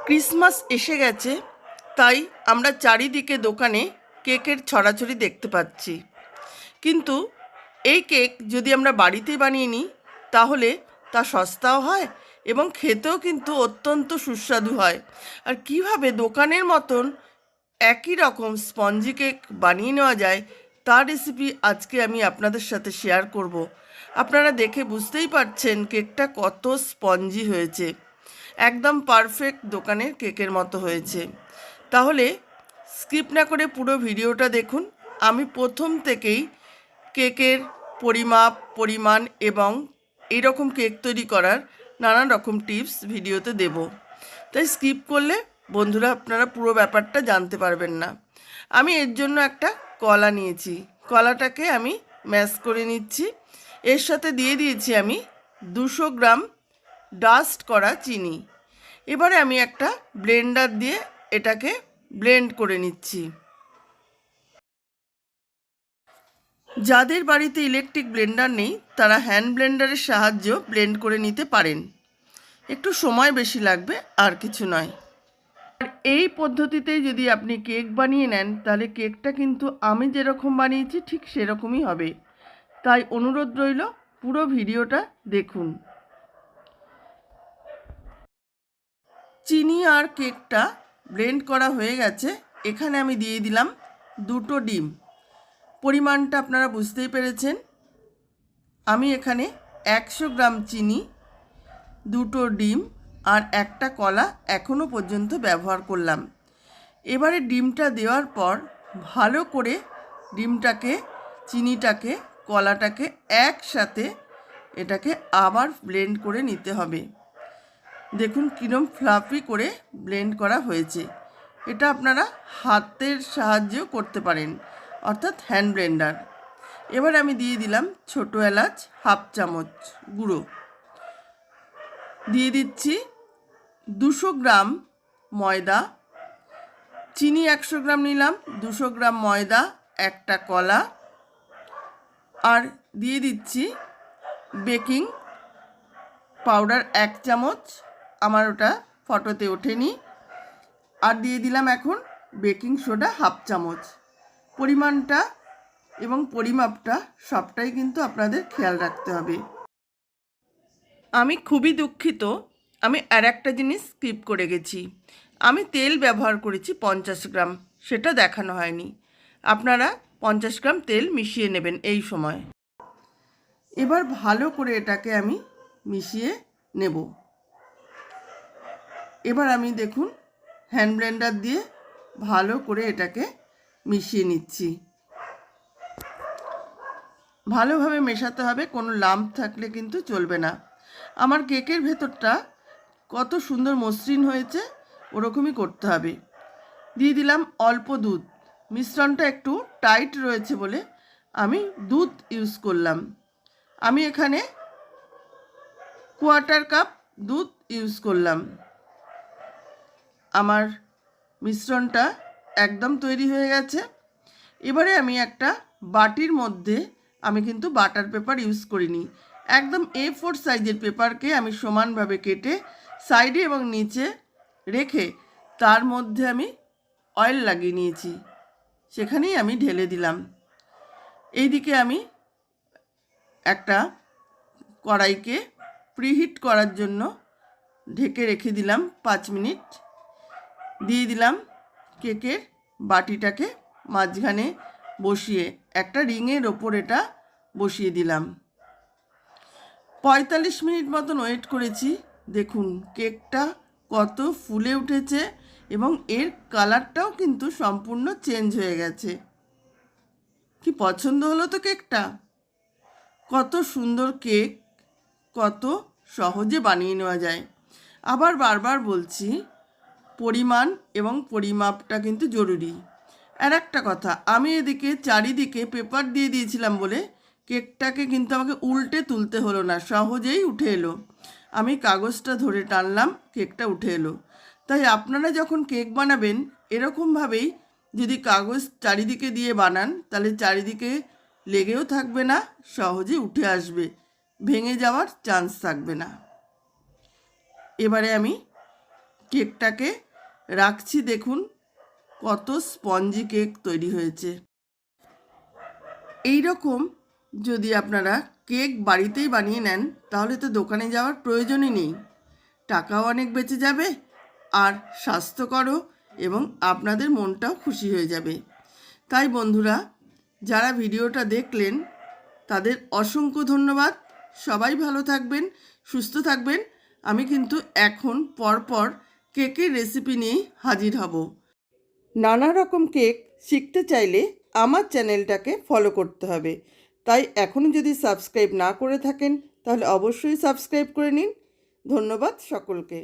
Christmas এসে গেছে, তাই আমরা চারিদিকে দোকানে কেকের ছড়াছড়ি দেখতে পাচ্ছি। কিন্তু এই কেক যদি আমরা বাড়িতে বানিয়ে নিই তাহলে তা সস্তাও হয় এবং খেতেও কিন্তু অত্যন্ত সুস্বাদু হয়। আর কিভাবে দোকানের মতন একই রকম স্পঞ্জি কেক বানিয়ে নেওয়া যায় তার রেসিপি আজকে আমি আপনাদের সাথে শেয়ার করব। আপনারা দেখে বুঝতেই পারছেন কেকটা কত স্পঞ্জি হয়েছে, একদম পারফেক্ট দোকানের কেকের মতো হয়েছে। তাহলে স্কিপ না করে পুরো ভিডিওটা দেখুন। আমি প্রথম থেকেই কেকের পরিমাপ, পরিমাণ এবং এইরকম কেক তৈরি করার নানান রকম টিপস ভিডিওতে দেব, তাই স্কিপ করলে বন্ধুরা আপনারা পুরো ব্যাপারটা জানতে পারবেন না। আমি এর জন্য একটা কলা নিয়েছি, কলাটাকে আমি ম্যাশ করে নিচ্ছি। এর সাথে দিয়ে দিয়েছি আমি 200 গ্রাম ডাস্ট করা চিনি। এবারে আমি একটা ব্লেন্ডার দিয়ে এটাকে ব্লেন্ড করে নিচ্ছি। যাদের বাড়িতে ইলেকট্রিক ব্লেন্ডার নেই তারা হ্যান্ড ব্লেন্ডারের সাহায্যে ব্লেন্ড করে নিতে পারেন, একটু সময় বেশি লাগবে আর কিছু নয়। আর এই পদ্ধতিতেই যদি আপনি কেক বানিয়ে নেন তাহলে কেকটা কিন্তু আমি যেরকম বানিয়েছি ঠিক সেরকমই হবে। তাই অনুরোধ রইল পুরো ভিডিওটা দেখুন। চিনি আর কেকটা ব্লেন্ড করা হয়ে গেছে। এখানে আমি দিয়ে দিলাম 2টো ডিম। পরিমাণটা আপনারা বুঝতেই পেরেছেন। আমি এখানে 100 গ্রাম চিনি, 2টো ডিম আর একটা কলা এখনও পর্যন্ত ব্যবহার করলাম। এবারে ডিমটা দেওয়ার পর ভালো করে ডিমটাকে, চিনিটাকে, কলাটাকে একসাথে এটাকে আবার ব্লেন্ড করে নিতে হবে। দেখুন কিরম ফ্লাফি করে ব্লেন্ড করা হয়েছে। এটা আপনারা হাতের সাহায্যেও করতে পারেন, অর্থাৎ হ্যান্ড ব্লেন্ডার। এবার আমি দিয়ে দিলাম ছোটো এলাচ হাফ চামচ গুঁড়ো, দিয়ে দিচ্ছি 200 গ্রাম ময়দা। চিনি 100 গ্রাম নিলাম, 200 গ্রাম ময়দা, একটা কলা, আর দিয়ে দিচ্ছি বেকিং পাউডার 1 চামচ, আমার ওটা ফটোতে ওঠেনি। আর দিয়ে দিলাম এখন বেকিং সোডা হাফ চামচ। পরিমাণটা এবং পরিমাপটা সবটাই কিন্তু আপনাদের খেয়াল রাখতে হবে। আমি খুবই দুঃখিত, আমি আর একটা জিনিস স্কিপ করে গেছি। আমি তেল ব্যবহার করেছি 50 গ্রাম, সেটা দেখানো হয়নি। আপনারা 50 গ্রাম তেল মিশিয়ে নেবেন এই সময়। এবার ভালো করে এটাকে আমি মিশিয়ে নেব। এবার আমি দেখুন হ্যান্ড ব্লেন্ডার দিয়ে ভালো করে এটাকে মিশিয়ে নিচ্ছি। ভালোভাবে মেশাতে হবে, কোনো লাম্প থাকলে কিন্তু চলবে না। আমার কেকের ভেতরটা কত সুন্দর মসৃণ হয়েছে ওরকমই করতে হবে। দিয়ে দিলাম অল্প দুধ। মিশ্রণটা একটু টাইট রয়েছে বলে আমি দুধ ইউজ করলাম। আমি এখানে 1/4 কাপ দুধ ইউজ করলাম। আমার মিশ্রণটা একদম তৈরি হয়ে গেছে। এবারে আমি একটা বাটির মধ্যে, আমি কিন্তু বাটার পেপার ইউজ করিনি, একদম A4 সাইজের পেপারকে আমি সমানভাবে কেটে সাইডে এবং নিচে রেখে তার মধ্যে আমি অয়েল লাগিয়ে নিয়েছি, সেখানেই আমি ঢেলে দিলাম। এইদিকে আমি একটা কড়াইকে প্রিহিট করার জন্য ঢেকে রেখে দিলাম 5 মিনিট। দিয়ে দিলাম কেকের বাটিটাকে মাঝখানে বসিয়ে, একটা রিংয়ের ওপর এটা বসিয়ে দিলাম। 45 মিনিট মতন ওয়েট করেছি। দেখুন কেকটা কত ফুলে উঠেছে এবং এর কালারটাও কিন্তু সম্পূর্ণ চেঞ্জ হয়ে গেছে। কি পছন্দ হলো তো কেকটা? কত সুন্দর কেক, কত সহজে বানিয়ে নেওয়া যায়। আবার বারবার বলছি, পরিমাণ এবং পরিমাপটা কিন্তু জরুরি। আর একটা কথা, আমি এদিকে চারিদিকে পেপার দিয়ে দিয়েছিলাম বলে কেকটাকে কিন্তু আমাকে উল্টে তুলতে হলো না, সহজেই উঠে এলো। আমি কাগজটা ধরে টানলাম, কেকটা উঠে এলো। তাই আপনারা যখন কেক বানাবেন এরকমভাবেই যদি কাগজ চারিদিকে দিয়ে বানান তাহলে চারিদিকে লেগেও থাকবে না, সহজে উঠে আসবে, ভেঙে যাওয়ার চান্স থাকবে না। এবারে আমি কেকটাকে রাখছি, দেখুন কত স্পঞ্জি কেক তৈরি হয়েছে। এই রকম যদি আপনারা কেক বাড়িতেই বানিয়ে নেন তাহলে তো দোকানে যাওয়ার প্রয়োজনই নেই, টাকাও অনেক বেঁচে যাবে আর স্বাস্থ্যকরও, এবং আপনাদের মনটাও খুশি হয়ে যাবে। তাই বন্ধুরা, যারা ভিডিওটা দেখলেন তাদের অসংখ্য ধন্যবাদ। সবাই ভালো থাকবেন, সুস্থ থাকবেন। আমি কিন্তু এখন পরপর কেকের রেসিপি নিয়ে হাজির হব। নানা রকম কেক শিখতে চাইলে আমার চ্যানেলটাকে ফলো করতে হবে। তাই এখনও যদি সাবস্ক্রাইব না করে থাকেন তাহলে অবশ্যই সাবস্ক্রাইব করে নিন। ধন্যবাদ সকলকে।